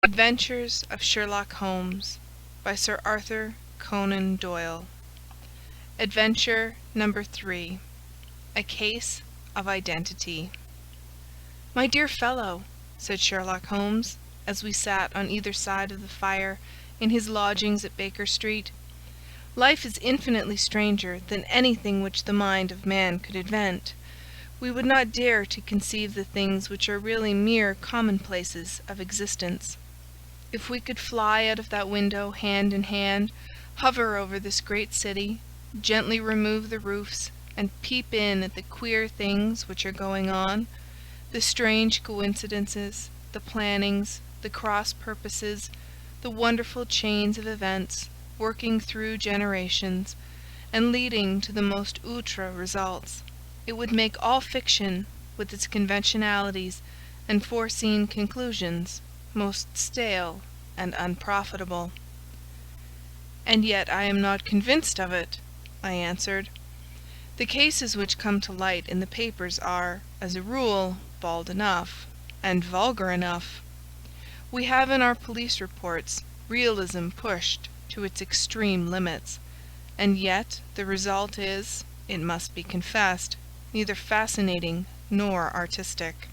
Adventures of Sherlock Holmes by Sir Arthur Conan Doyle. Adventure number 3. A Case of Identity. "My dear fellow," said Sherlock Holmes, as we sat on either side of the fire in his lodgings at Baker Street, "life is infinitely stranger than anything which the mind of man could invent. We would not dare to conceive the things which are really mere commonplaces of existence. If we could fly out of that window hand in hand, hover over this great city, gently remove the roofs, and peep in at the queer things which are going on, the strange coincidences, the plannings, the cross purposes, the wonderful chains of events, working through generations, and leading to the most outre results, it would make all fiction, with its conventionalities and foreseen conclusions, most stale and unprofitable." "And yet I am not convinced of it," I answered. "The cases which come to light in the papers are, as a rule, bald enough, and vulgar enough. We have in our police reports realism pushed to its extreme limits, and yet the result is, it must be confessed, neither fascinating nor artistic."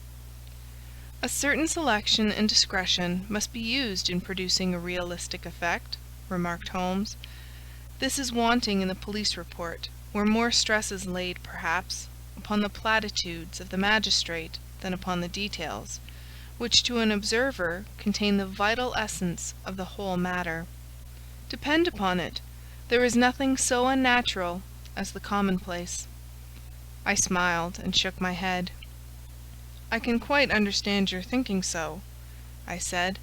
"A certain selection and discretion must be used in producing a realistic effect," remarked Holmes. "This is wanting in the police report, where more stress is laid, perhaps, upon the platitudes of the magistrate than upon the details, which to an observer contain the vital essence of the whole matter. Depend upon it, there is nothing so unnatural as the commonplace." I smiled and shook my head. "I can quite understand your thinking so," I said.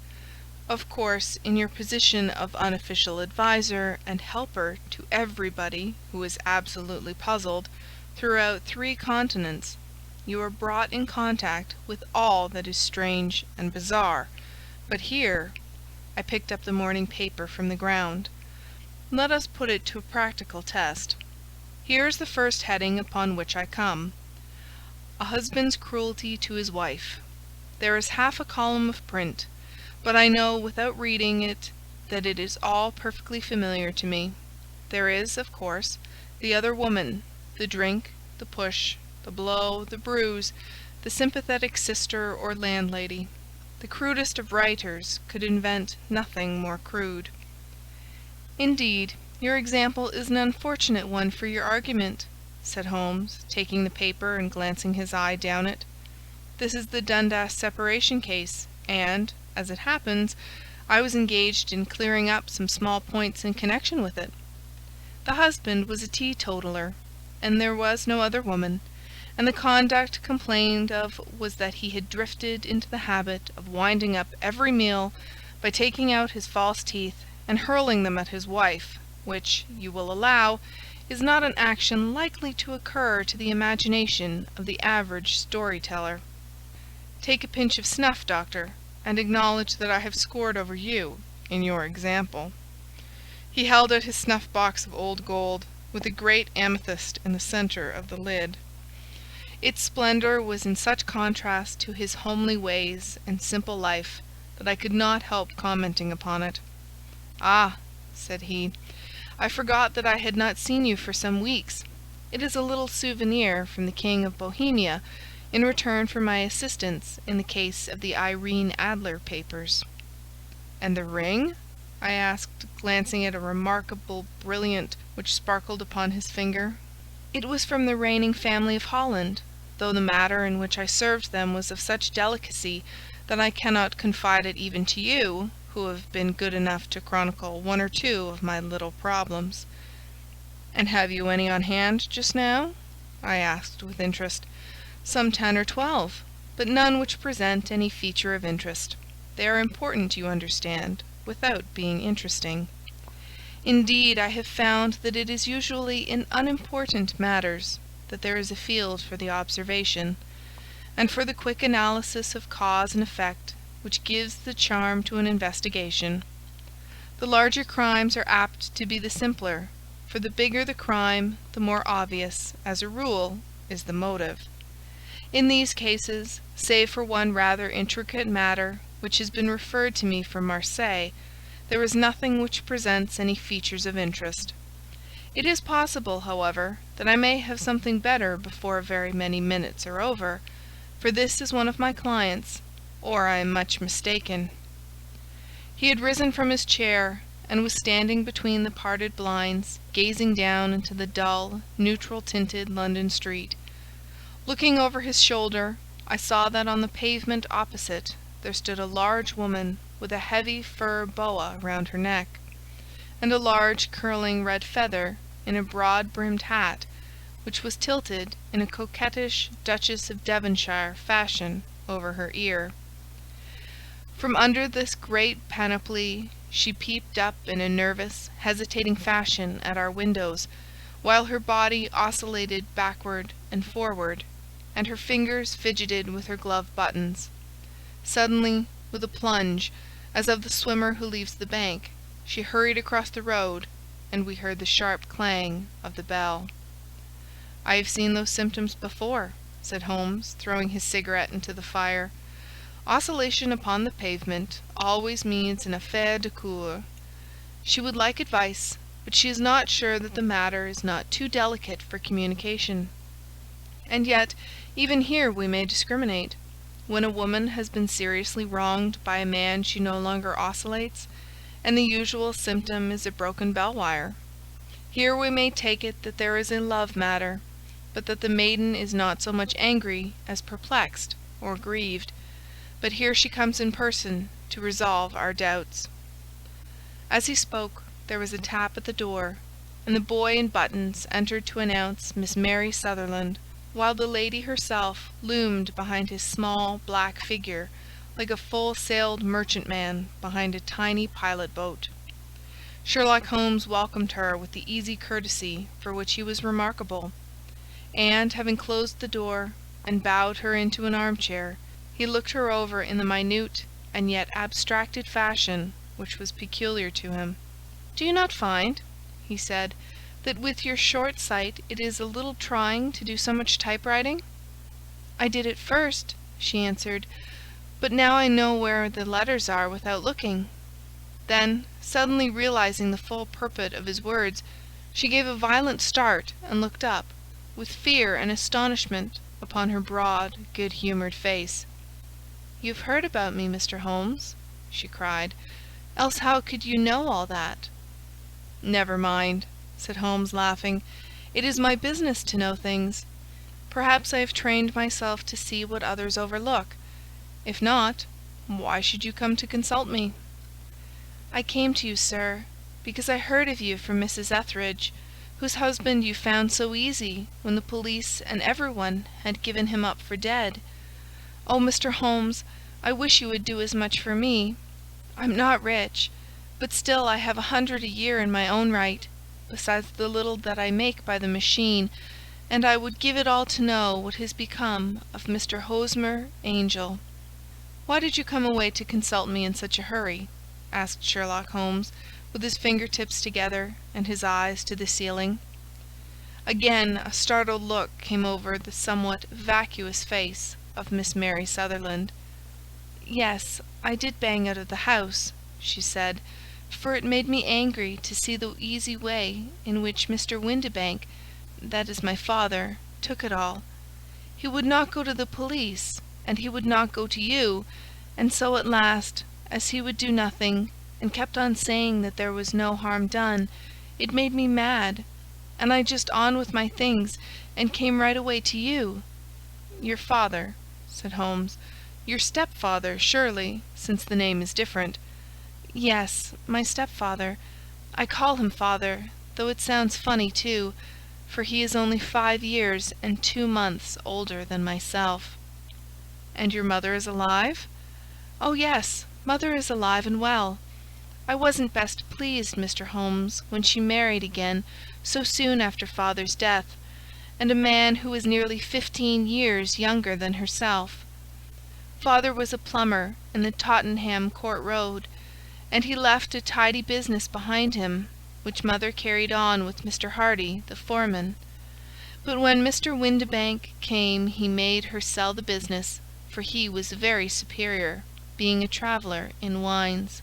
"Of course, in your position of unofficial adviser and helper to everybody who is absolutely puzzled throughout 3 continents, you are brought in contact with all that is strange and bizarre. But here—" I picked up the morning paper from the ground. "Let us put it to a practical test. Here is the first heading upon which I come: 'A husband's cruelty to his wife.' There is half a column of print, but I know without reading it that it is all perfectly familiar to me. There is, of course, the other woman, the drink, the push, the blow, the bruise, the sympathetic sister or landlady. The crudest of writers could invent nothing more crude." "Indeed, your example is an unfortunate one for your argument," said Holmes, taking the paper and glancing his eye down it. "This is the Dundas separation case, and, as it happens, I was engaged in clearing up some small points in connection with it. The husband was a teetotaler, and there was no other woman, and the conduct complained of was that he had drifted into the habit of winding up every meal by taking out his false teeth and hurling them at his wife, which, you will allow, is not an action likely to occur to the imagination of the average story-teller. Take a pinch of snuff, doctor, and acknowledge that I have scored over you in your example." He held out his snuff-box of old gold, with a great amethyst in the centre of the lid. Its splendour was in such contrast to his homely ways and simple life that I could not help commenting upon it. "Ah," said he, "I forgot that I had not seen you for some weeks. It is a little souvenir from the King of Bohemia in return for my assistance in the case of the Irene Adler papers." "And the ring?" I asked, glancing at a remarkable brilliant which sparkled upon his finger. "It was from the reigning family of Holland, though the matter in which I served them was of such delicacy that I cannot confide it even to you, who have been good enough to chronicle 1 or 2 of my little problems." "And have you any on hand just now?" I asked with interest. "Some 10 or 12, but none which present any feature of interest. They are important, you understand, without being interesting. Indeed, I have found that it is usually in unimportant matters that there is a field for the observation, and for the quick analysis of cause and effect which gives the charm to an investigation. The larger crimes are apt to be the simpler, for the bigger the crime, the more obvious, as a rule, is the motive. In these cases, save for one rather intricate matter which has been referred to me from Marseilles, there is nothing which presents any features of interest. It is possible, however, that I may have something better before very many minutes are over, for this is one of my clients, or I am much mistaken." He had risen from his chair, and was standing between the parted blinds, gazing down into the dull, neutral-tinted London street. Looking over his shoulder, I saw that on the pavement opposite there stood a large woman with a heavy fur boa round her neck, and a large curling red feather in a broad-brimmed hat, which was tilted in a coquettish Duchess of Devonshire fashion over her ear. From under this great panoply she peeped up in a nervous, hesitating fashion at our windows, while her body oscillated backward and forward, and her fingers fidgeted with her glove buttons. Suddenly, with a plunge, as of the swimmer who leaves the bank, she hurried across the road, and we heard the sharp clang of the bell. "I have seen those symptoms before," said Holmes, throwing his cigarette into the fire. "Oscillation upon the pavement always means an affaire de coeur. She would like advice, but she is not sure that the matter is not too delicate for communication. And yet, even here we may discriminate. When a woman has been seriously wronged by a man she no longer oscillates, and the usual symptom is a broken bell wire. Here we may take it that there is a love matter, but that the maiden is not so much angry as perplexed or grieved. But here she comes in person to resolve our doubts." As he spoke, there was a tap at the door, and the boy in buttons entered to announce Miss Mary Sutherland, while the lady herself loomed behind his small black figure like a full-sailed merchantman behind a tiny pilot-boat. Sherlock Holmes welcomed her with the easy courtesy for which he was remarkable, and, having closed the door and bowed her into an armchair, he looked her over in the minute and yet abstracted fashion which was peculiar to him. "Do you not find," he said, "that with your short sight it is a little trying to do so much typewriting?" "I did at first," she answered, "but now I know where the letters are without looking." Then, suddenly realizing the full purport of his words, she gave a violent start and looked up, with fear and astonishment upon her broad, good-humoured face. "You have heard about me, Mr. Holmes?" she cried. "Else how could you know all that?" "Never mind," said Holmes, laughing. "It is my business to know things. Perhaps I have trained myself to see what others overlook. If not, why should you come to consult me?" "I came to you, sir, because I heard of you from Mrs. Etheridge, whose husband you found so easy when the police and everyone had given him up for dead. Oh, Mr. Holmes, I wish you would do as much for me. I'm not rich, but still I have 100 a year in my own right, besides the little that I make by the machine, and I would give it all to know what has become of Mr. Hosmer Angel." "Why did you come away to consult me in such a hurry?" asked Sherlock Holmes, with his fingertips together and his eyes to the ceiling. Again a startled look came over the somewhat vacuous face of Miss Mary Sutherland. "Yes, I did bang out of the house," she said, "for it made me angry to see the easy way in which Mr. Windibank, that is my father, took it all. He would not go to the police, and he would not go to you, and so at last, as he would do nothing, and kept on saying that there was no harm done, it made me mad, and I just on with my things, and came right away to you." "Your father," said Holmes. "Your stepfather, surely, since the name is different." "Yes, my stepfather. I call him father, though it sounds funny too, for he is only 5 years and 2 months older than myself." "And your mother is alive?" "Oh yes, mother is alive and well. I wasn't best pleased, Mr. Holmes, when she married again so soon after father's death, and a man who was nearly 15 years younger than herself. Father was a plumber in the Tottenham Court Road, and he left a tidy business behind him, which mother carried on with Mr. Hardy, the foreman. But when Mr. Windibank came he made her sell the business, for he was very superior, being a traveller in wines.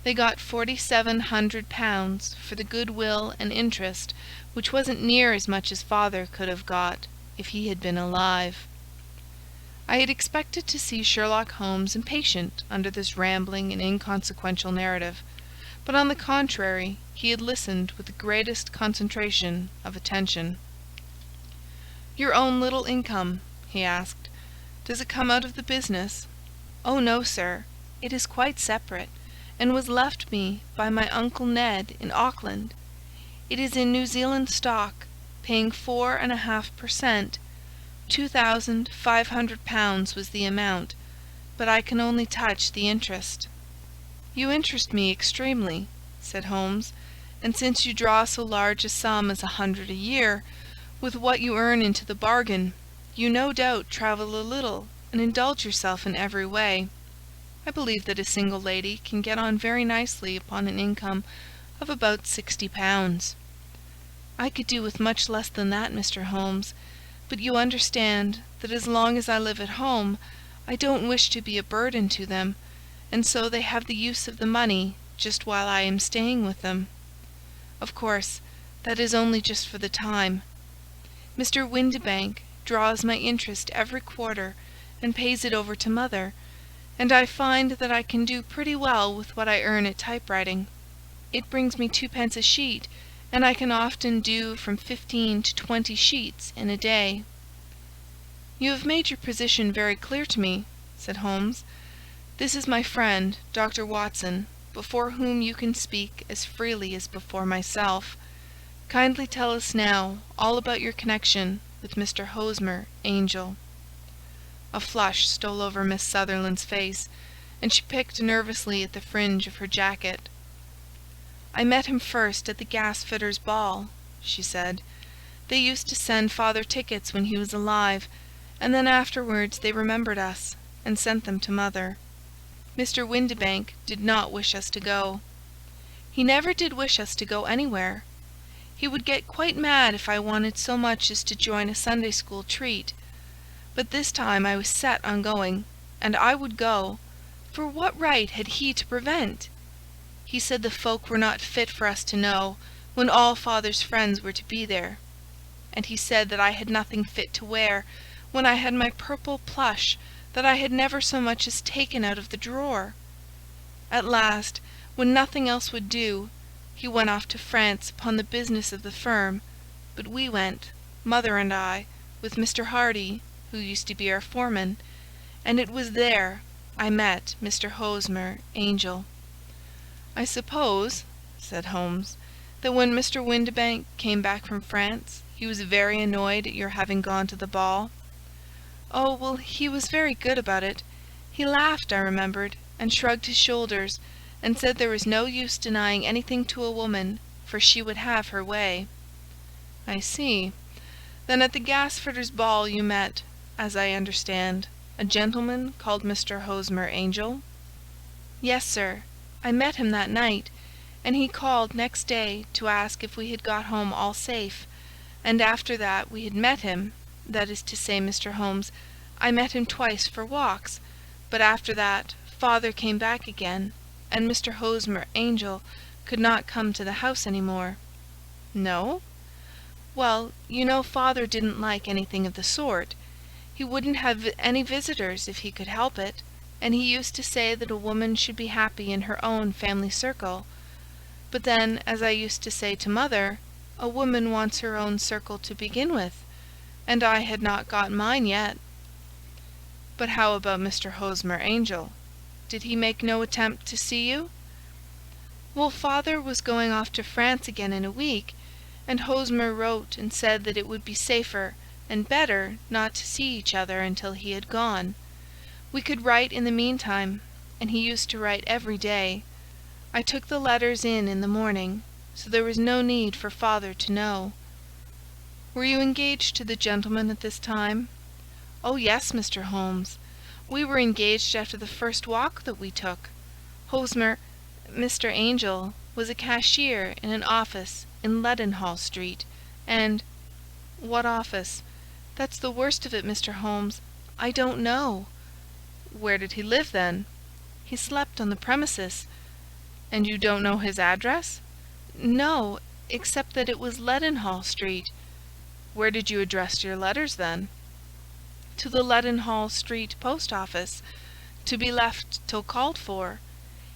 They got £4,700 for the goodwill and interest, which wasn't near as much as father could have got if he had been alive. I had expected to see Sherlock Holmes impatient under this rambling and inconsequential narrative, but on the contrary he had listened with the greatest concentration of attention. "Your own little income?" he asked. "Does it come out of the business?" "Oh no, sir. It is quite separate, and was left me by my Uncle Ned in Auckland. It is in New Zealand stock, paying 4.5 per cent. £2,500 was the amount, but I can only touch the interest." "You interest me extremely," said Holmes, "and since you draw so large a sum as 100 a year, with what you earn into the bargain, you no doubt travel a little and indulge yourself in every way. I believe that a single lady can get on very nicely upon an income of about £60. "I could do with much less than that, Mr. Holmes, but you understand that as long as I live at home I don't wish to be a burden to them, and so they have the use of the money just while I am staying with them. Of course, that is only just for the time. Mr. Windibank draws my interest every quarter and pays it over to mother, and I find that I can do pretty well with what I earn at typewriting. It brings me 2 pence a sheet, and I can often do from 15 to 20 sheets in a day." "You have made your position very clear to me," said Holmes. "This is my friend, Dr. Watson, before whom you can speak as freely as before myself. Kindly tell us now all about your connection with Mr. Hosmer Angel." A flush stole over Miss Sutherland's face, and she picked nervously at the fringe of her jacket. "I met him first at the gasfitters' ball," she said. "They used to send father tickets when he was alive, and then afterwards they remembered us, and sent them to mother. Mr. Windibank did not wish us to go. He never did wish us to go anywhere. He would get quite mad if I wanted so much as to join a Sunday school treat. But this time I was set on going, and I would go, for what right had he to prevent? He said the folk were not fit for us to know, when all father's friends were to be there. And he said that I had nothing fit to wear, when I had my purple plush that I had never so much as taken out of the drawer. At last, when nothing else would do, he went off to France upon the business of the firm, but we went, mother and I, with Mr. Hardy, who used to be our foreman, and it was there I met Mr. Hosmer Angel." "I suppose," said Holmes, "that when Mr. Windibank came back from France he was very annoyed at your having gone to the ball?" "Oh, well, he was very good about it. He laughed, I remembered, and shrugged his shoulders, and said there was no use denying anything to a woman, for she would have her way." "I see. Then at the gasfitters' ball you met, as I understand, a gentleman called Mr. Hosmer Angel?" "Yes, sir. I met him that night, and he called next day to ask if we had got home all safe, and after that we had met him, that is to say, Mr. Holmes, I met him twice for walks, but after that father came back again, and Mr. Hosmer Angel could not come to the house any more." "No?" "Well, you know father didn't like anything of the sort. He wouldn't have any visitors if he could help it, and he used to say that a woman should be happy in her own family circle. But then, as I used to say to mother, a woman wants her own circle to begin with, and I had not got mine yet." "But how about Mr. Hosmer Angel? Did he make no attempt to see you?" "Well, father was going off to France again in a week, and Hosmer wrote and said that it would be safer and better not to see each other until he had gone. We could write in the meantime, and he used to write every day. I took the letters in the morning, so there was no need for father to know." "Were you engaged to the gentleman at this time?" "Oh yes, Mr. Holmes. We were engaged after the first walk that we took. Mr. Angel was a cashier in an office in Leadenhall Street, and—" "What office? That's the worst of it, Mr. Holmes. I don't know." Where did he live, then?" "He slept on the premises." "And you don't know his address?" "No, except that it was Leadenhall Street." "Where did you address your letters, then?" "To the Leadenhall Street post office, to be left till called for.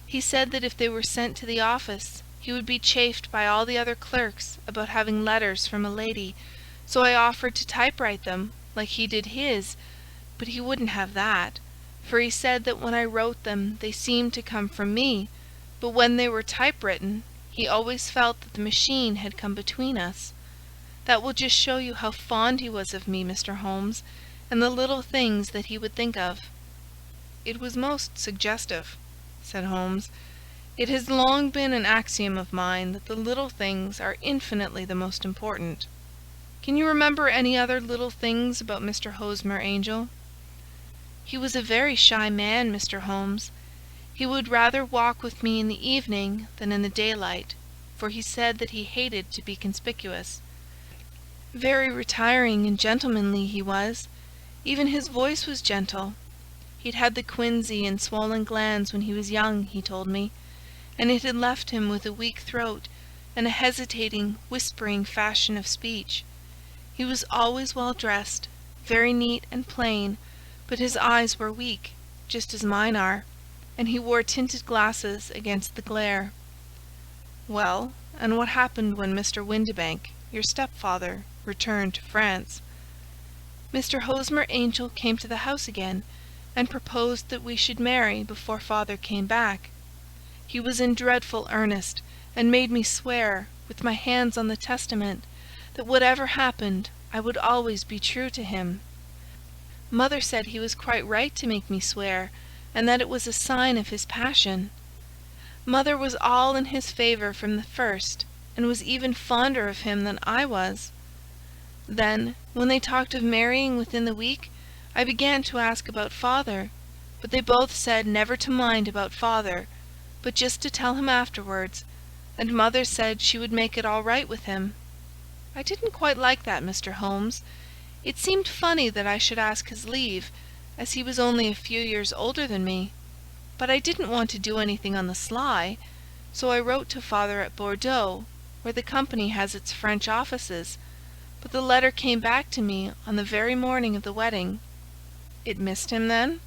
He said that if they were sent to the office, he would be chaffed by all the other clerks about having letters from a lady, so I offered to typewrite them, like he did his, but he wouldn't have that, for he said that when I wrote them they seemed to come from me, but when they were typewritten, he always felt that the machine had come between us. That will just show you how fond he was of me, Mr. Holmes, and the little things that he would think of." "It was most suggestive," said Holmes. "It has long been an axiom of mine that the little things are infinitely the most important. Can you remember any other little things about Mr. Hosmer Angel?" "He was a very shy man, Mr. Holmes. He would rather walk with me in the evening than in the daylight, for he said that he hated to be conspicuous. Very retiring and gentlemanly he was. Even his voice was gentle. He'd had the quinsy and swollen glands when he was young, he told me, and it had left him with a weak throat and a hesitating, whispering fashion of speech. He was always well dressed, very neat and plain, but his eyes were weak, just as mine are, and he wore tinted glasses against the glare." "Well, and what happened when Mr. Windibank, your stepfather, returned to France?" "Mr. Hosmer Angel came to the house again, and proposed that we should marry before father came back. He was in dreadful earnest, and made me swear, with my hands on the testament, that whatever happened I would always be true to him. Mother said he was quite right to make me swear, and that it was a sign of his passion. Mother was all in his favour from the first, and was even fonder of him than I was. Then, when they talked of marrying within the week, I began to ask about father, but they both said never to mind about father, but just to tell him afterwards, and mother said she would make it all right with him. I didn't quite like that, Mr. Holmes. It seemed funny that I should ask his leave, as he was only a few years older than me, but I didn't want to do anything on the sly, so I wrote to father at Bordeaux, where the company has its French offices, but the letter came back to me on the very morning of the wedding." "It missed him, then?"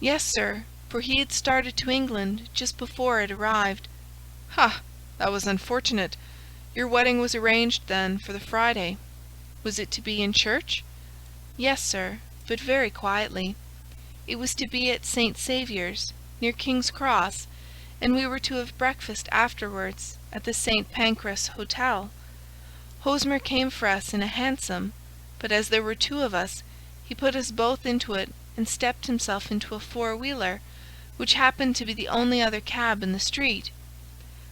"Yes, sir, for he had started to England just before it arrived." "Ha! That was unfortunate. Your wedding was arranged, then, for the Friday. Was it to be in church?" "Yes, sir, but very quietly. It was to be at St. Saviour's, near King's Cross, and we were to have breakfast afterwards at the St. Pancras Hotel. Hosmer came for us in a hansom, but as there were two of us, he put us both into it and stepped himself into a four-wheeler, which happened to be the only other cab in the street.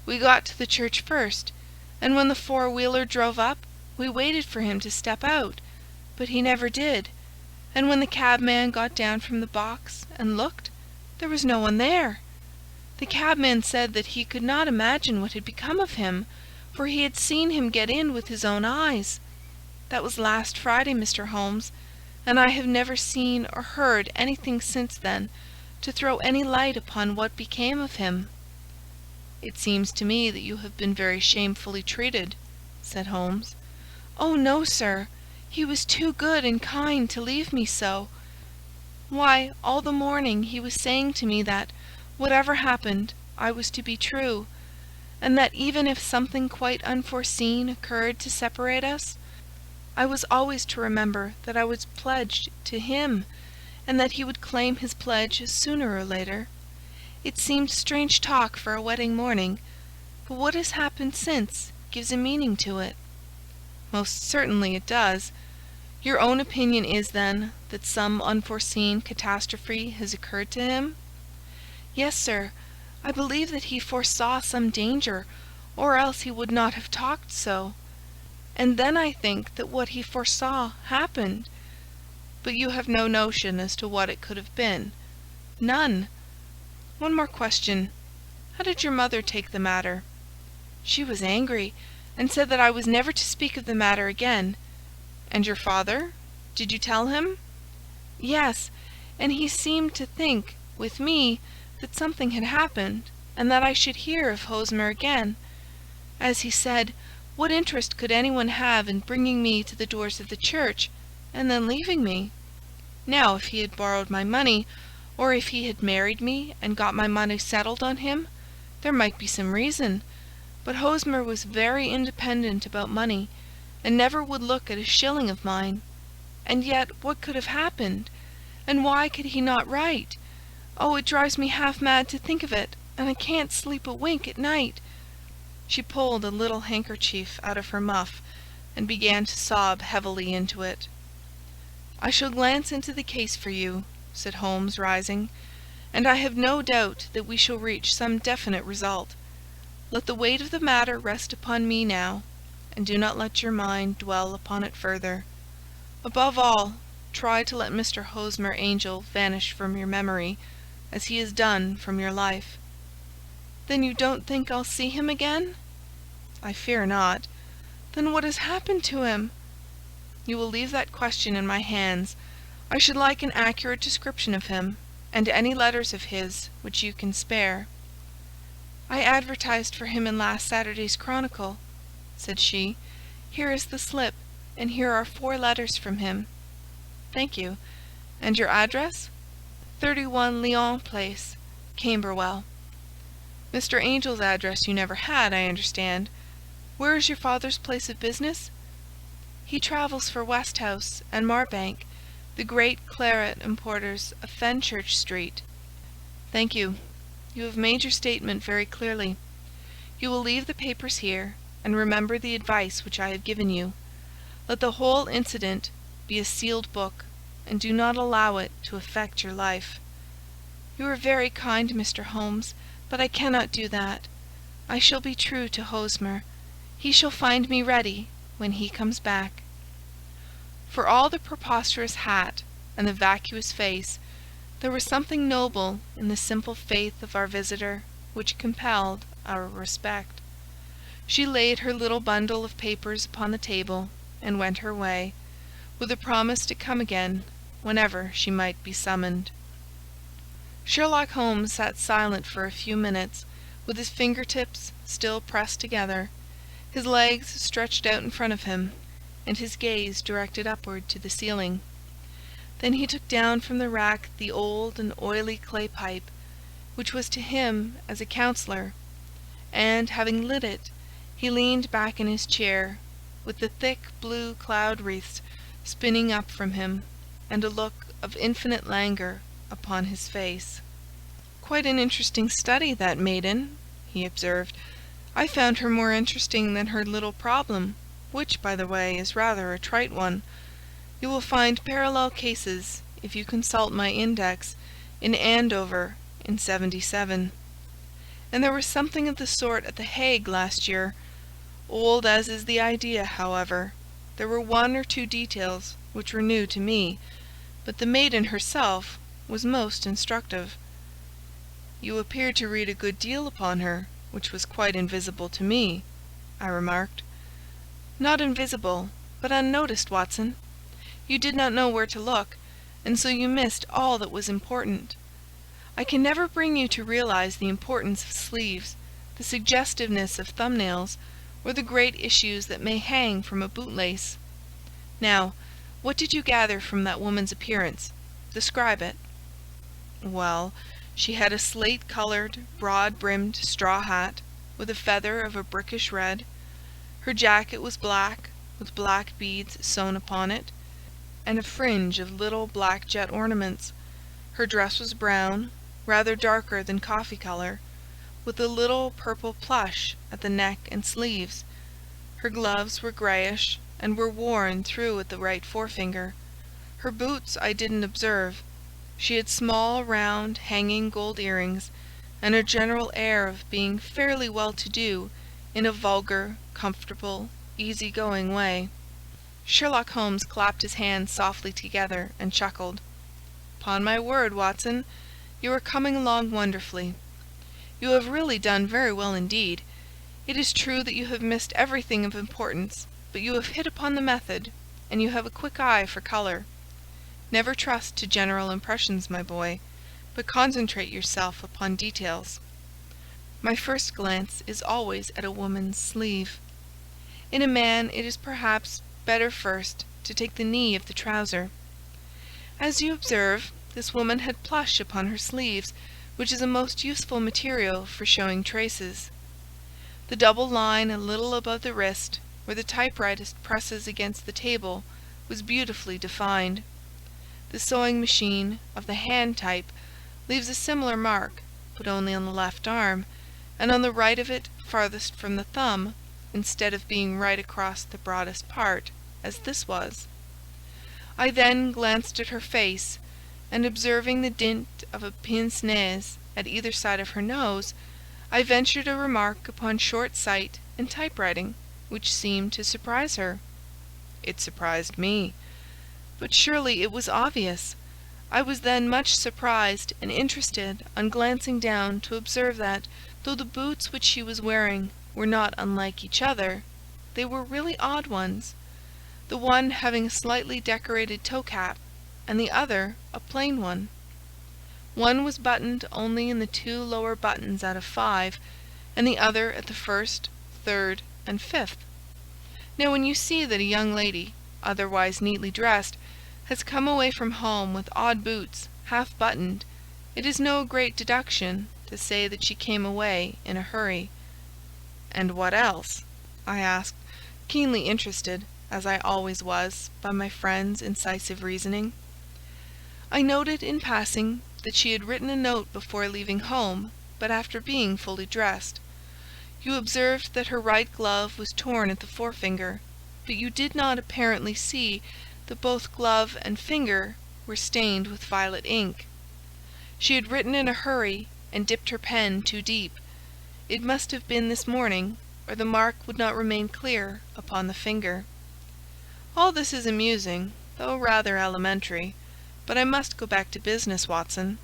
We got to the church first, and when the four-wheeler drove up, we waited for him to step out, but he never did, and when the cabman got down from the box and looked, there was no one there. The cabman said that he could not imagine what had become of him, for he had seen him get in with his own eyes. That was last Friday, Mr. Holmes, and I have never seen or heard anything since then to throw any light upon what became of him." "It seems to me that you have been very shamefully treated," said Holmes. "Oh, no, sir. He was too good and kind to leave me so. Why, all the morning he was saying to me that, whatever happened, I was to be true, and that even if something quite unforeseen occurred to separate us, I was always to remember that I was pledged to him, and that he would claim his pledge sooner or later. It seemed strange talk for a wedding morning, but what has happened since gives a meaning to it." "Most certainly it does. Your own opinion is, then, that some unforeseen catastrophe has occurred to him?" "Yes, sir. I believe that he foresaw some danger, or else he would not have talked so. And then I think that what he foresaw happened." "But you have no notion as to what it could have been?" "None." "One more question. How did your mother take the matter?" "She was angry, and said that I was never to speak of the matter again." "And your father? Did you tell him?" "Yes, and he seemed to think, with me, that something had happened, and that I should hear of Hosmer again. As he said, what interest could anyone have in bringing me to the doors of the church, and then leaving me? Now, if he had borrowed my money, or if he had married me and got my money settled on him, there might be some reason, but Hosmer was very independent about money, and never would look at a shilling of mine. And yet what could have happened? And why could he not write? Oh, it drives me half mad to think of it, and I can't sleep a wink at night." She pulled a little handkerchief out of her muff, and began to sob heavily into it. "I shall glance into the case for you," said Holmes, rising, "and I have no doubt that we shall reach some definite result. Let the weight of the matter rest upon me now, and do not let your mind dwell upon it further. Above all, try to let Mr. Hosmer Angel vanish from your memory, as he has done from your life." "Then you don't think I'll see him again?" "I fear not." "Then what has happened to him?" "You will leave that question in my hands. I should like an accurate description of him, and any letters of his which you can spare." "I advertised for him in last Saturday's Chronicle," said she. "Here is the slip, and here are 4 letters from him." "Thank you. And your address?" 31 Lyon Place, Camberwell. "Mr. Angel's address you never had, I understand. Where is your father's place of business?" "He travels for Westhouse and Marbank, the great claret importers of Fenchurch Street." "Thank you. You have made your statement very clearly. You will leave the papers here, and remember the advice which I have given you. Let the whole incident be a sealed book, and do not allow it to affect your life." "You are very kind, Mr. Holmes, but I cannot do that. I shall be true to Hosmer. He shall find me ready when he comes back." For all the preposterous hat and the vacuous face, there was something noble in the simple faith of our visitor which compelled our respect. She laid her little bundle of papers upon the table and went her way, with a promise to come again whenever she might be summoned. Sherlock Holmes sat silent for a few minutes, with his fingertips still pressed together, his legs stretched out in front of him, and his gaze directed upward to the ceiling. Then he took down from the rack the old and oily clay pipe, which was to him as a counsellor, and, having lit it, he leaned back in his chair, with the thick blue cloud wreaths spinning up from him, and a look of infinite languor upon his face. "Quite an interesting study, that maiden," he observed. "I found her more interesting than her little problem, which, by the way, is rather a trite one. You will find parallel cases, if you consult my index, in Andover in '77. And there was something of the sort at The Hague last year. Old as is the idea, however, there were 1 or 2 details which were new to me, but the maiden herself was most instructive." "You appeared to read a good deal upon her, which was quite invisible to me," I remarked. "Not invisible, but unnoticed, Watson. You did not know where to look, and so you missed all that was important. I can never bring you to realize the importance of sleeves, the suggestiveness of thumbnails, or the great issues that may hang from a bootlace. Now, what did you gather from that woman's appearance? Describe it." "Well, she had a slate-coloured, broad-brimmed straw hat, with a feather of a brickish red. Her jacket was black, with black beads sewn upon it, and a fringe of little black jet ornaments. Her dress was brown, rather darker than coffee colour, with a little purple plush at the neck and sleeves. Her gloves were greyish, and were worn through at the right forefinger. Her boots I didn't observe. She had small, round, hanging gold earrings, and a general air of being fairly well-to-do in a vulgar, comfortable, easy-going way." Sherlock Holmes clapped his hands softly together and chuckled. "'Pon my word, Watson, you are coming along wonderfully. You have really done very well indeed. It is true that you have missed everything of importance, but you have hit upon the method, and you have a quick eye for colour. Never trust to general impressions, my boy, but concentrate yourself upon details. My first glance is always at a woman's sleeve. In a man it is perhaps better first to take the knee of the trouser. As you observe, this woman had plush upon her sleeves, which is a most useful material for showing traces. The double line a little above the wrist, where the typewriter presses against the table, was beautifully defined. The sewing machine of the hand type leaves a similar mark, but only on the left arm, and on the right of it farthest from the thumb, instead of being right across the broadest part, as this was. I then glanced at her face, and observing the dint of a pince-nez at either side of her nose, I ventured a remark upon short sight and typewriting, which seemed to surprise her. It surprised me. But surely it was obvious. I was then much surprised and interested on glancing down to observe that, though the boots which she was wearing were not unlike each other, they were really odd ones, the one having a slightly decorated toe-cap, and the other a plain one. One was buttoned only in the 2 lower buttons out of 5, and the other at the 1st, 3rd, and 5th. Now when you see that a young lady, otherwise neatly dressed, has come away from home with odd boots, half buttoned, it is no great deduction to say that she came away in a hurry. "And what else?" I asked, keenly interested, as I always was, by my friend's incisive reasoning. I noted in passing that she had written a note before leaving home, but after being fully dressed. You observed that her right glove was torn at the forefinger, but you did not apparently see that both glove and finger were stained with violet ink. She had written in a hurry and dipped her pen too deep. It must have been this morning, or the mark would not remain clear upon the finger. All this is amusing, though rather elementary, but I must go back to business, Watson.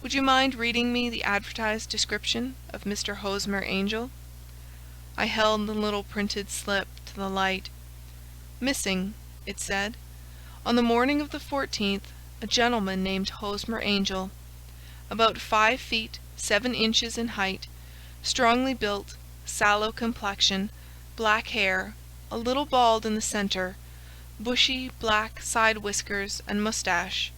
Would you mind reading me the advertised description of Mr. Hosmer Angel? I held the little printed slip to the light. "Missing," it said, "on the morning of the 14th, a gentleman named Hosmer Angel, about 5 feet 7 inches in height, strongly built, sallow complexion, black hair, a little bald in the centre, bushy black side whiskers and moustache,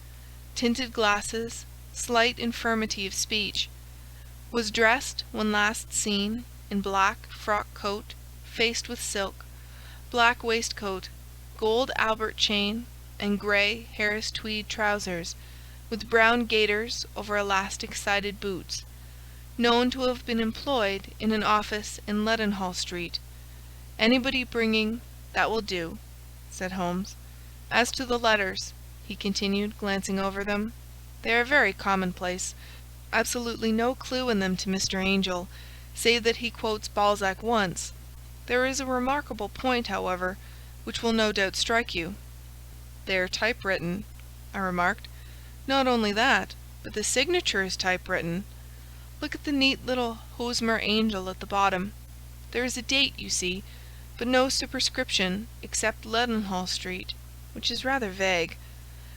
tinted glasses, slight infirmity of speech, was dressed when last seen in black frock coat faced with silk, black waistcoat, gold Albert chain, and grey Harris tweed trousers, with brown gaiters over elastic-sided boots, known to have been employed in an office in Leadenhall Street. Anybody bringing—" "That will do," said Holmes. "As to the letters," he continued, glancing over them, "they are very commonplace. Absolutely no clue in them to Mr. Angel, save that he quotes Balzac once. There is a remarkable point, however, which will no doubt strike you." "They are typewritten," I remarked. "Not only that, but the signature is typewritten. Look at the neat little Hosmer Angel at the bottom. There is a date, you see, but no superscription except Leadenhall Street, which is rather vague.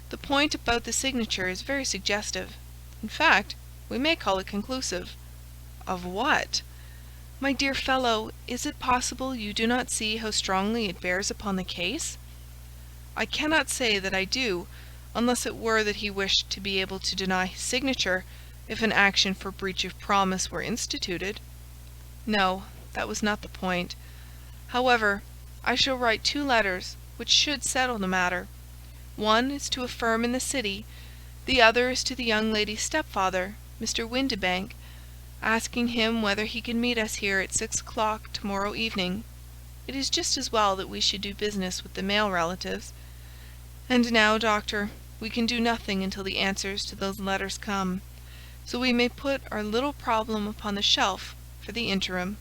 The point about the signature is very suggestive. In fact, we may call it conclusive." "Of what?" "My dear fellow, is it possible you do not see how strongly it bears upon the case?" "I cannot say that I do, unless it were that he wished to be able to deny his signature if an action for breach of promise were instituted. No, that was not the point. However, I shall write 2 letters which should settle the matter. One is to a firm in the city, the other is to the young lady's stepfather, Mr. Windibank, asking him whether he can meet us here at 6 o'clock tomorrow evening. It is just as well that we should do business with the male relatives. And now, doctor, we can do nothing until the answers to those letters come, so we may put our little problem upon the shelf for the interim."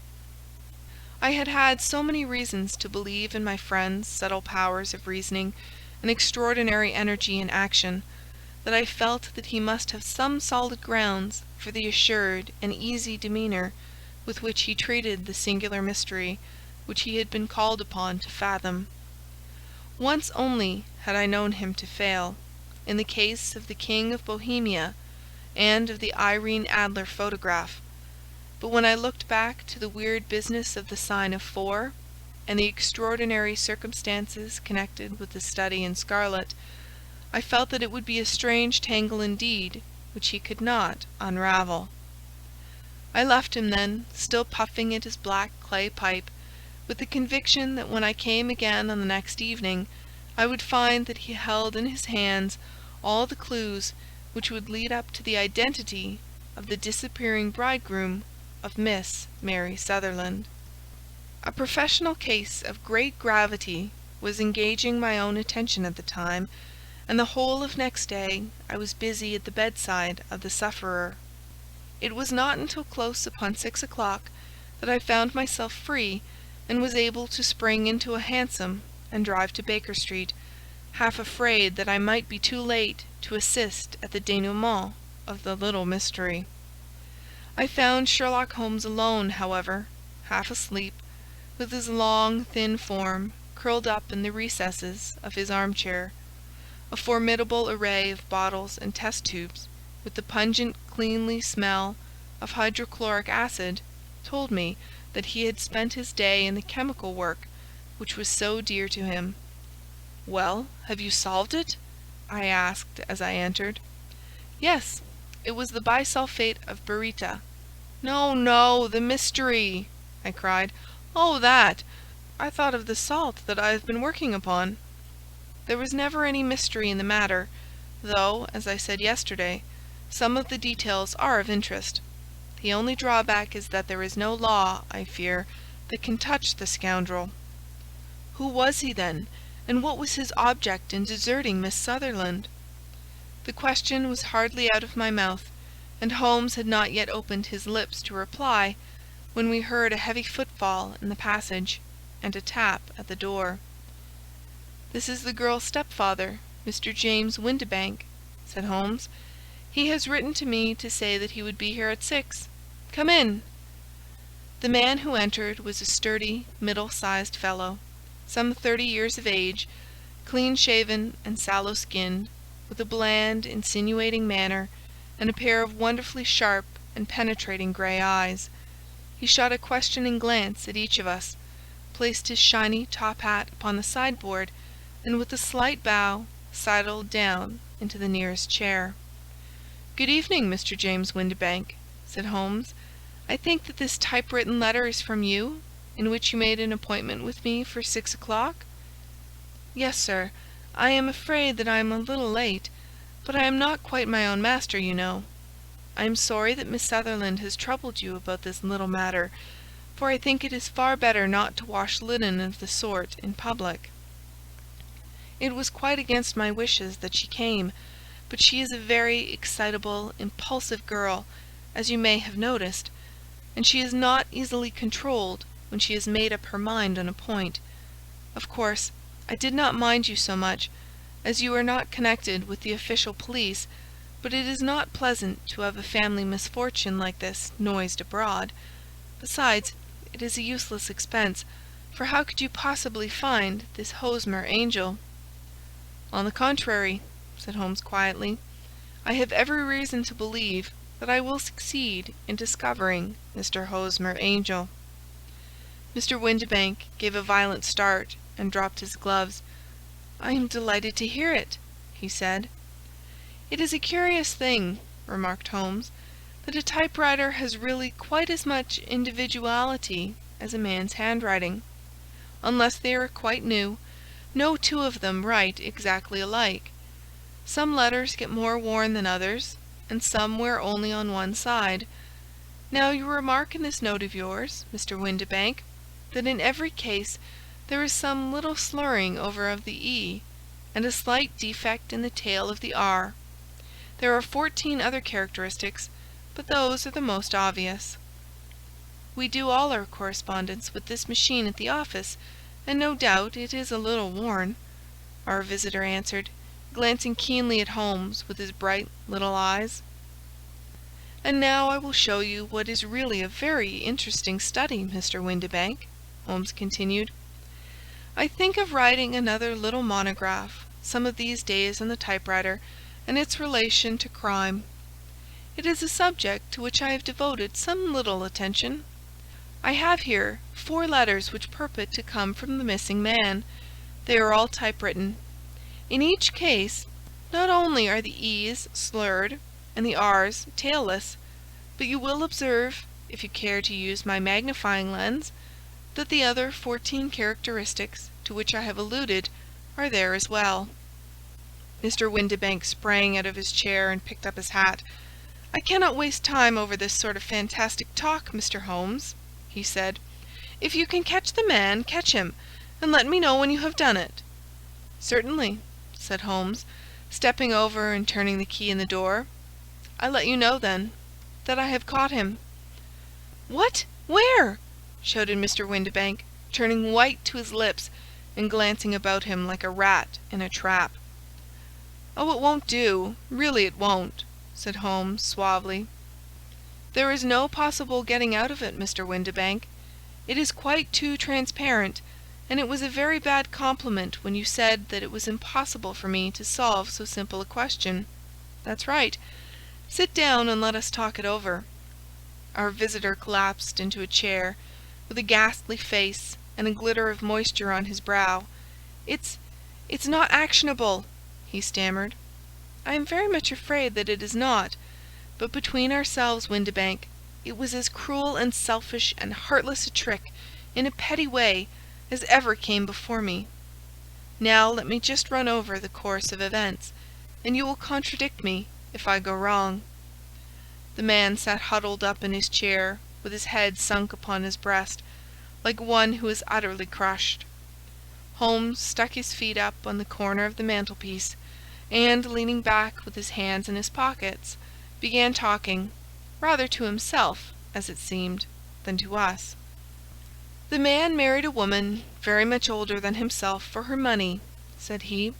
I had had so many reasons to believe in my friend's subtle powers of reasoning and extraordinary energy in action, that I felt that he must have some solid grounds for the assured and easy demeanour with which he treated the singular mystery which he had been called upon to fathom. Once only had I known him to fail, in the case of the King of Bohemia and of the Irene Adler photograph. But when I looked back to the weird business of the sign of 4, and the extraordinary circumstances connected with the study in scarlet, I felt that it would be a strange tangle indeed which he could not unravel. I left him then, still puffing at his black clay pipe, with the conviction that when I came again on the next evening, I would find that he held in his hands all the clues which would lead up to the identity of the disappearing bridegroom of Miss Mary Sutherland. A professional case of great gravity was engaging my own attention at the time, and the whole of next day I was busy at the bedside of the sufferer. It was not until close upon 6 o'clock that I found myself free, and was able to spring into a hansom and drive to Baker Street, half afraid that I might be too late to assist at the denouement of the little mystery. I found Sherlock Holmes alone, however, half asleep, with his long, thin form curled up in the recesses of his armchair. A formidable array of bottles and test tubes, with the pungent cleanly smell of hydrochloric acid, told me that he had spent his day in the chemical work which was so dear to him. "Well, have you solved it?" I asked as I entered. "Yes, it was the bisulfate of baryta." "No, no, the mystery!" I cried. "Oh, that! I thought of the salt that I have been working upon." There was never any mystery in the matter, though, as I said yesterday, some of the details are of interest. The only drawback is that there is no law, I fear, that can touch the scoundrel. Who was he, then, and what was his object in deserting Miss Sutherland? The question was hardly out of my mouth, and Holmes had not yet opened his lips to reply, when we heard a heavy footfall in the passage, and a tap at the door. "This is the girl's stepfather, Mr. James Windibank," said Holmes. "He has written to me to say that he would be here at 6. Come in." The man who entered was a sturdy, middle-sized fellow, some 30 years of age, clean-shaven and sallow-skinned, with a bland, insinuating manner, and a pair of wonderfully sharp and penetrating grey eyes. He shot a questioning glance at each of us, placed his shiny top hat upon the sideboard, and with a slight bow sidled down into the nearest chair. "Good evening, Mr. James Windibank," said Holmes. "I think that this typewritten letter is from you, in which you made an appointment with me for 6 o'clock?" "Yes, sir. I am afraid that I am a little late, but I am not quite my own master, you know. I am sorry that Miss Sutherland has troubled you about this little matter, for I think it is far better not to wash linen of the sort in public. It was quite against my wishes that she came, but she is a very excitable, impulsive girl, as you may have noticed, and she is not easily controlled when she has made up her mind on a point. Of course, I did not mind you so much, as you are not connected with the official police, but it is not pleasant to have a family misfortune like this noised abroad. Besides, it is a useless expense, for how could you possibly find this Hosmer angel?" "On the contrary," said Holmes quietly, "I have every reason to believe that I will succeed in discovering Mr. Hosmer Angel." Mr. Windibank gave a violent start and dropped his gloves. "I am delighted to hear it," he said. "It is a curious thing," remarked Holmes, "that a typewriter has really quite as much individuality as a man's handwriting. Unless they are quite new, no two of them write exactly alike. Some letters get more worn than others, and some wear only on one side. Now you remark in this note of yours, Mr. Windibank, that in every case there is some little slurring over of the E, and a slight defect in the tail of the R. There are 14 other characteristics, but those are the most obvious. We do all our correspondence with this machine at the office, and no doubt it is a little worn," our visitor answered, glancing keenly at Holmes with his bright little eyes. "And now I will show you what is really a very interesting study, Mr. Windibank," Holmes continued. "I think of writing another little monograph some of these days on the typewriter, and its relation to crime. It is a subject to which I have devoted some little attention. I have here 4 letters which purport to come from the missing man. They are all typewritten. In each case, not only are the E's slurred and the R's tailless, but you will observe, if you care to use my magnifying lens, that the other 14 characteristics to which I have alluded are there as well." Mr. Windibank sprang out of his chair and picked up his hat. "I cannot waste time over this sort of fantastic talk, Mr. Holmes," he said. "If you can catch the man, catch him, and let me know when you have done it." "Certainly," said Holmes, stepping over and turning the key in the door. "I let you know, then, that I have caught him." "What? Where?" shouted Mr. Windibank, turning white to his lips and glancing about him like a rat in a trap. "Oh, it won't do, really it won't," said Holmes suavely. "There is no possible getting out of it, Mr. Windibank. It is quite too transparent, and it was a very bad compliment when you said that it was impossible for me to solve so simple a question. That's right. Sit down and let us talk it over." Our visitor collapsed into a chair, with a ghastly face and a glitter of moisture on his brow. It's not actionable," he stammered. "I am very much afraid that it is not. But between ourselves, Windibank, it was as cruel and selfish and heartless a trick, in a petty way, as ever came before me. Now let me just run over the course of events, and you will contradict me if I go wrong." The man sat huddled up in his chair, with his head sunk upon his breast, like one who is utterly crushed. Holmes stuck his feet up on the corner of the mantelpiece, and, leaning back with his hands in his pockets, began talking, rather to himself, as it seemed, than to us. "The man married a woman very much older than himself for her money," said he,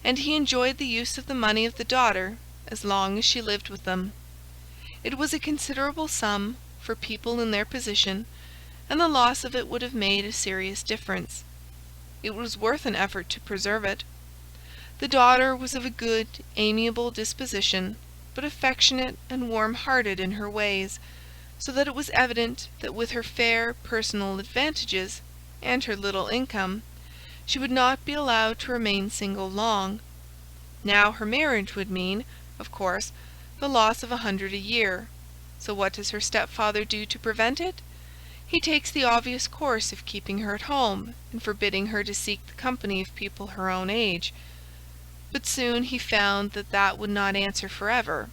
"and he enjoyed the use of the money of the daughter as long as she lived with them. It was a considerable sum for people in their position, and the loss of it would have made a serious difference. It was worth an effort to preserve it. The daughter was of a good, amiable disposition, but affectionate and warm-hearted in her ways, so that it was evident that with her fair personal advantages and her little income, she would not be allowed to remain single long. Now her marriage would mean, of course, the loss of 100 a year. So what does her stepfather do to prevent it? He takes the obvious course of keeping her at home and forbidding her to seek the company of people her own age. But soon he found that that would not answer forever.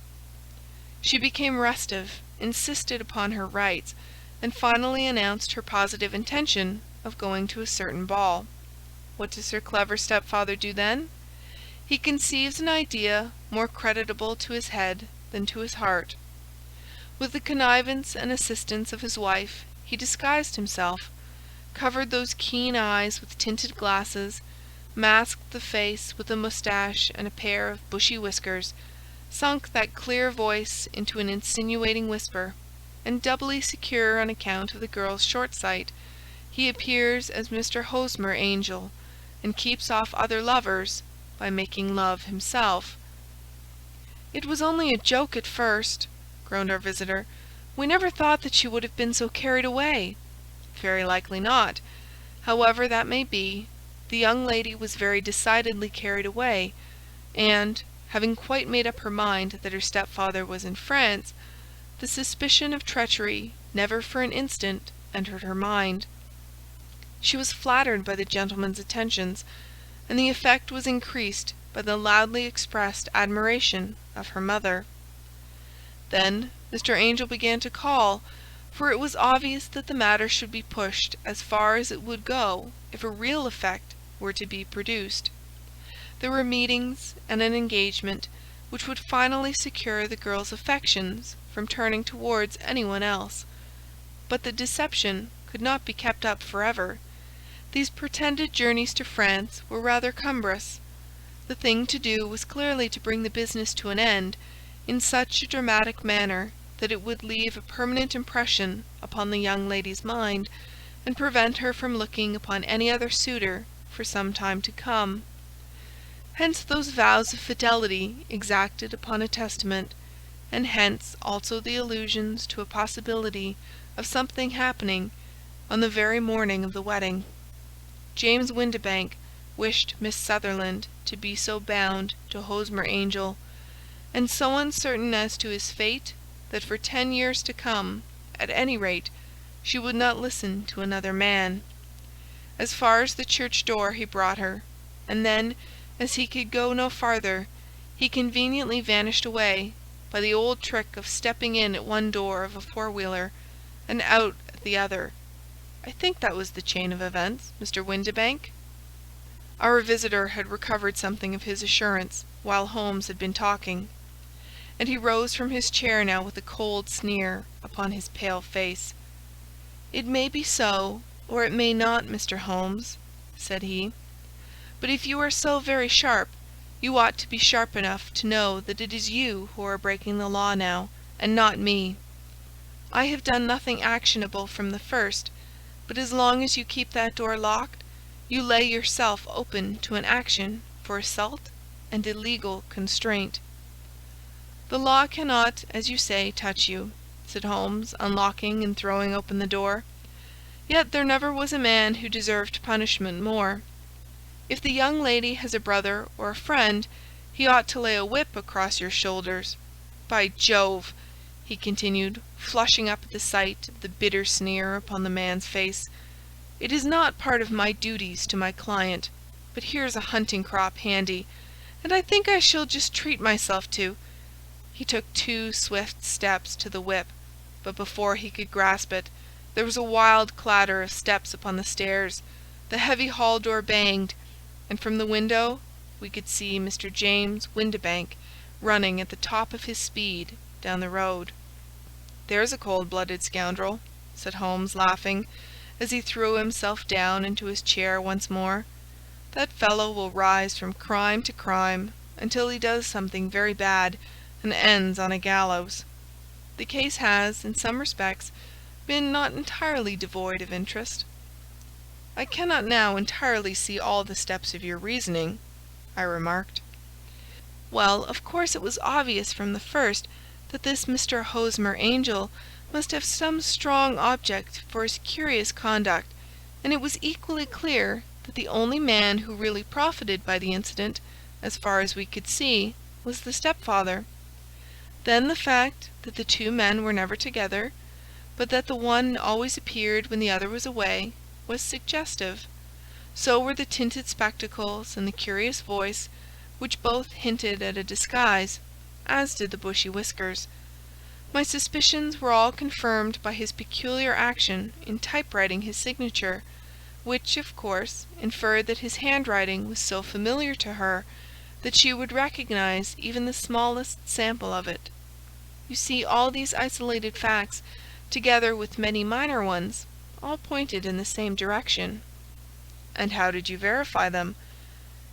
She became restive, insisted upon her rights, and finally announced her positive intention of going to a certain ball. What does her clever stepfather do then? He conceives an idea more creditable to his head than to his heart. With the connivance and assistance of his wife, he disguised himself, covered those keen eyes with tinted glasses, masked the face with a moustache and a pair of bushy whiskers, sunk that clear voice into an insinuating whisper, and doubly secure on account of the girl's short sight, he appears as Mr. Hosmer Angel, and keeps off other lovers by making love himself. "It was only a joke at first," groaned our visitor. "We never thought that she would have been so carried away." "Very likely not. However that may be, the young lady was very decidedly carried away, and, having quite made up her mind that her stepfather was in France, the suspicion of treachery never for an instant entered her mind. She was flattered by the gentleman's attentions, and the effect was increased by the loudly expressed admiration of her mother. Then Mr. Angel began to call, for it was obvious that the matter should be pushed as far as it would go if a real effect were to be produced. There were meetings and an engagement which would finally secure the girl's affections from turning towards anyone else. But the deception could not be kept up forever. These pretended journeys to France were rather cumbrous. The thing to do was clearly to bring the business to an end in such a dramatic manner that it would leave a permanent impression upon the young lady's mind, and prevent her from looking upon any other suitor for some time to come. Hence those vows of fidelity exacted upon a testament, and hence also the allusions to a possibility of something happening on the very morning of the wedding. James Windibank wished Miss Sutherland to be so bound to Hosmer Angel, and so uncertain as to his fate, that for 10 years to come, at any rate, she would not listen to another man. As far as the church door he brought her, and then, as he could go no farther, he conveniently vanished away by the old trick of stepping in at one door of a four-wheeler and out at the other. I think that was the chain of events, Mr. Windibank." Our visitor had recovered something of his assurance while Holmes had been talking, and he rose from his chair now with a cold sneer upon his pale face. "It may be so, or it may not, Mr. Holmes," said he. "But if you are so very sharp, you ought to be sharp enough to know that it is you who are breaking the law now, and not me. I have done nothing actionable from the first, but as long as you keep that door locked, you lay yourself open to an action for assault and illegal constraint." "The law cannot, as you say, touch you," said Holmes, unlocking and throwing open the door. "Yet there never was a man who deserved punishment more. If the young lady has a brother or a friend, he ought to lay a whip across your shoulders. By Jove!" he continued, flushing up at the sight of the bitter sneer upon the man's face, "it is not part of my duties to my client, but here's a hunting crop handy, and I think I shall just treat myself to—" He took 2 swift steps to the whip, but before he could grasp it, there was a wild clatter of steps upon the stairs, the heavy hall door banged, and from the window we could see Mr. James Windibank running at the top of his speed down the road. "There's a cold-blooded scoundrel," said Holmes, laughing, as he threw himself down into his chair once more. "That fellow will rise from crime to crime until he does something very bad and ends on a gallows. The case has, in some respects, been not entirely devoid of interest." "I cannot now entirely see all the steps of your reasoning," I remarked. "Well, of course it was obvious from the first that this Mr. Hosmer Angel must have some strong object for his curious conduct, and it was equally clear that the only man who really profited by the incident, as far as we could see, was the stepfather. Then the fact that the 2 men were never together, but that the one always appeared when the other was away, was suggestive. So were the tinted spectacles and the curious voice, which both hinted at a disguise, as did the bushy whiskers. My suspicions were all confirmed by his peculiar action in typewriting his signature, which, of course, inferred that his handwriting was so familiar to her that she would recognize even the smallest sample of it. You see, all these isolated facts, together with many minor ones, all pointed in the same direction." "And how did you verify them?"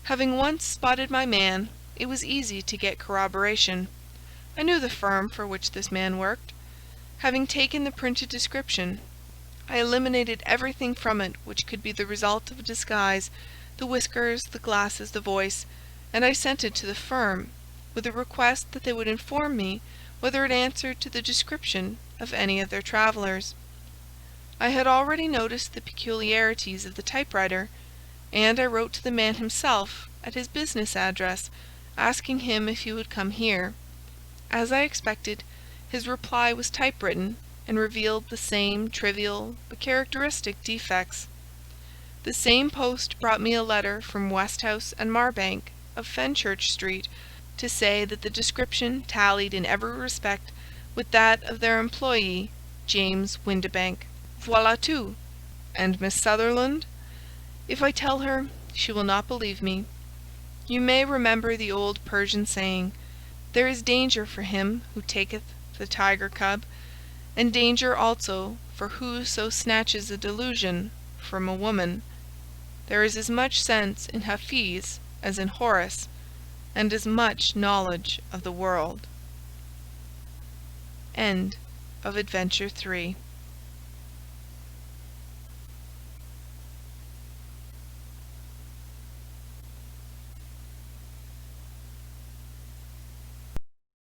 "Having once spotted my man, it was easy to get corroboration. I knew the firm for which this man worked. Having taken the printed description, I eliminated everything from it which could be the result of a disguise, the whiskers, the glasses, the voice, and I sent it to the firm, with a request that they would inform me whether it answered to the description of any of their travellers. I had already noticed the peculiarities of the typewriter, and I wrote to the man himself at his business address, asking him if he would come here. As I expected, his reply was typewritten, and revealed the same trivial but characteristic defects. The same post brought me a letter from Westhouse and Marbank of Fenchurch Street to say that the description tallied in every respect with that of their employee, James Windibank. Voilà tout. And Miss Sutherland? If I tell her, she will not believe me. You may remember the old Persian saying, 'There is danger for him who taketh the tiger cub, and danger also for whoso snatches a delusion from a woman.' There is as much sense in Hafiz as in Horace, and as much knowledge of the world." End of Adventure 3.